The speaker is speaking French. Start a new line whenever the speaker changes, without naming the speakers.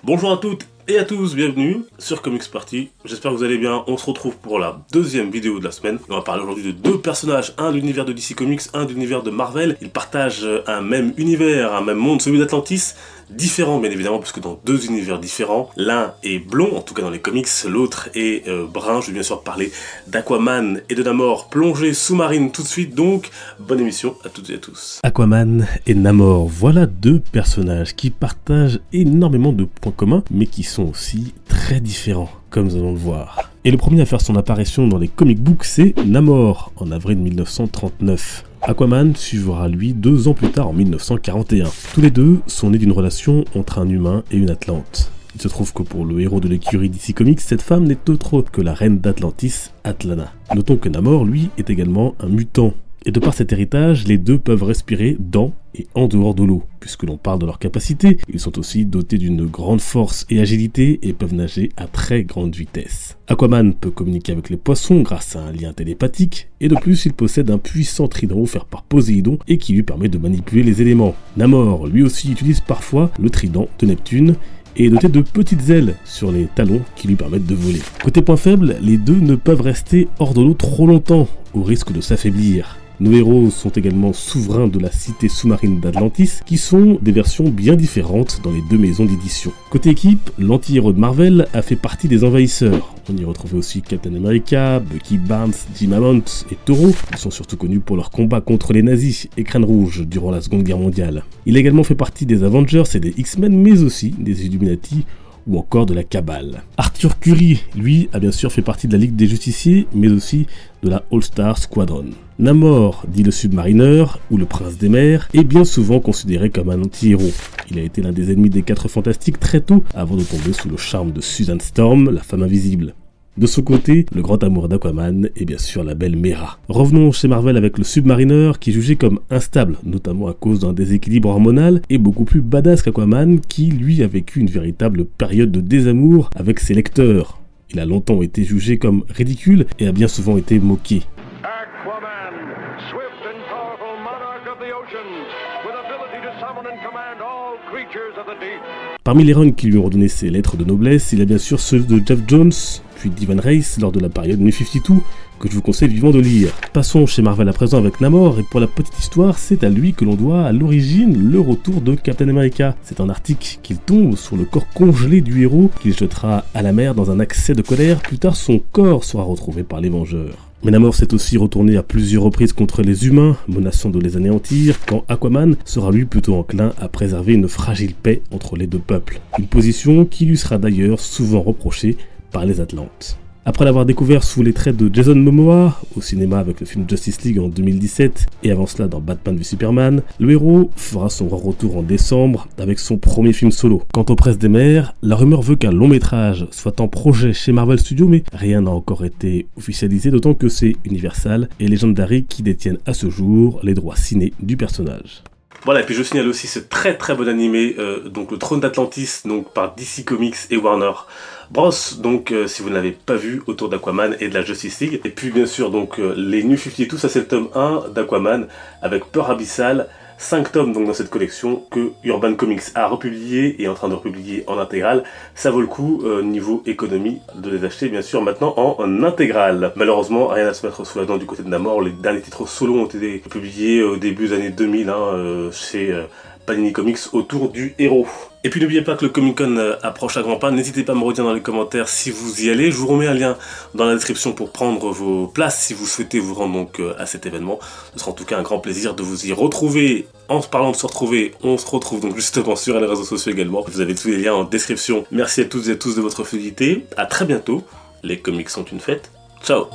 Bonjour à toutes et à tous, bienvenue sur Comics Party. J'espère que vous allez bien. On se retrouve pour la deuxième vidéo de la semaine. On va parler aujourd'hui de deux personnages, un de l'univers de DC Comics, un de l'univers de Marvel. Ils partagent un même univers, un même monde, celui d'Atlantis. Différents bien évidemment, puisque dans deux univers différents. L'un est blond, en tout cas dans les comics, l'autre est brun. Je vais bien sûr parler d'Aquaman et de Namor, plongée sous-marine tout de suite, donc bonne émission à toutes et à tous.
Aquaman et Namor, voilà deux personnages qui partagent énormément de points communs, mais qui sont aussi très différents, comme nous allons le voir. Et le premier à faire son apparition dans les comic books, c'est Namor, en avril 1939. Aquaman suivra lui 2 ans plus tard en 1941. Tous les deux sont nés d'une relation entre un humain et une Atlante. Il se trouve que pour le héros de l'écurie DC Comics, cette femme n'est autre que la reine d'Atlantis, Atlanna. Notons que Namor, lui, est également un mutant. Et de par cet héritage, les deux peuvent respirer dans et en dehors de l'eau. Puisque l'on parle de leurs capacités, ils sont aussi dotés d'une grande force et agilité et peuvent nager à très grande vitesse. Aquaman peut communiquer avec les poissons grâce à un lien télépathique, et de plus il possède un puissant trident offert par Poséidon et qui lui permet de manipuler les éléments. Namor, lui aussi, utilise parfois le trident de Neptune, et est doté de petites ailes sur les talons qui lui permettent de voler. Côté point faible, les deux ne peuvent rester hors de l'eau trop longtemps, au risque de s'affaiblir. Nos héros sont également souverains de la cité sous-marine d'Atlantis, qui sont des versions bien différentes dans les deux maisons d'édition. Côté équipe, l'anti-héros de Marvel a fait partie des envahisseurs. On y retrouvait aussi Captain America, Bucky Barnes, Jim Hammond et Toro. Ils sont surtout connus pour leur combat contre les nazis et Crâne Rouge durant la Seconde Guerre mondiale. Il a également fait partie des Avengers et des X-Men, mais aussi des Illuminati, ou encore de la Cabale. Arthur Curry, lui, a bien sûr fait partie de la Ligue des Justiciers, mais aussi de la All-Star Squadron. Namor, dit le Submarineur, ou le Prince des Mers, est bien souvent considéré comme un anti-héros. Il a été l'un des ennemis des 4 Fantastiques très tôt, avant de tomber sous le charme de Susan Storm, la femme invisible. De son côté, le grand amour d'Aquaman est bien sûr la belle Mera. Revenons chez Marvel avec le Submarineur qui est jugé comme instable, notamment à cause d'un déséquilibre hormonal, et beaucoup plus badass qu'Aquaman qui lui a vécu une véritable période de désamour avec ses lecteurs. Il a longtemps été jugé comme ridicule et a bien souvent été moqué.
Aquaman, swift and powerful monarch of the oceans, with ability to summon and command all creatures of the deep.
Parmi les runs qui lui ont redonné ses lettres de noblesse, il y a bien sûr ceux de Jeff Jones, puis d'Ivan Reis lors de la période New 52, que je vous conseille vivement de lire. Passons chez Marvel à présent avec Namor, et pour la petite histoire, c'est à lui que l'on doit à l'origine le retour de Captain America. C'est en Arctique qu'il tombe sur le corps congelé du héros, qu'il jetera à la mer dans un accès de colère. Plus tard, son corps sera retrouvé par les Vengeurs. Mais Namor s'est aussi retourné à plusieurs reprises contre les humains, menaçant de les anéantir, quand Aquaman sera lui plutôt enclin à préserver une fragile paix entre les deux peuples. Une position qui lui sera d'ailleurs souvent reprochée par les Atlantes. Après l'avoir découvert sous les traits de Jason Momoa, au cinéma avec le film Justice League en 2017, et avant cela dans Batman v Superman, le héros fera son retour en décembre avec son premier film solo. Quant aux Princes des Mers, la rumeur veut qu'un long métrage soit en projet chez Marvel Studios, mais rien n'a encore été officialisé, d'autant que c'est Universal et Legendary qui détiennent à ce jour les droits ciné du personnage.
Voilà, et puis je signale aussi ce très très bon animé, donc le Trône d'Atlantis, donc par DC Comics et Warner Bros, donc si vous ne l'avez pas vu, autour d'Aquaman et de la Justice League. Et puis bien sûr, donc les New 52, ça c'est le tome 1 d'Aquaman, avec Peur Abyssale, 5 tomes donc dans cette collection que Urban Comics a republié et est en train de republier en intégrale. Ça vaut le coup, niveau économie, de les acheter bien sûr maintenant en intégrale. Malheureusement, rien à se mettre sous la dent du côté de Namor. Les derniers titres solo ont été publiés au début des années 2000 chez Panini Comics autour du héros. Et puis n'oubliez pas que le Comic Con approche à grands pas, n'hésitez pas à me redire dans les commentaires si vous y allez, je vous remets un lien dans la description pour prendre vos places si vous souhaitez vous rendre donc à cet événement. Ce sera en tout cas un grand plaisir de vous y retrouver. En parlant de se retrouver, on se retrouve donc justement sur les réseaux sociaux également, vous avez tous les liens en description. Merci à toutes et à tous de votre fidélité, à très bientôt, les comics sont une fête, ciao.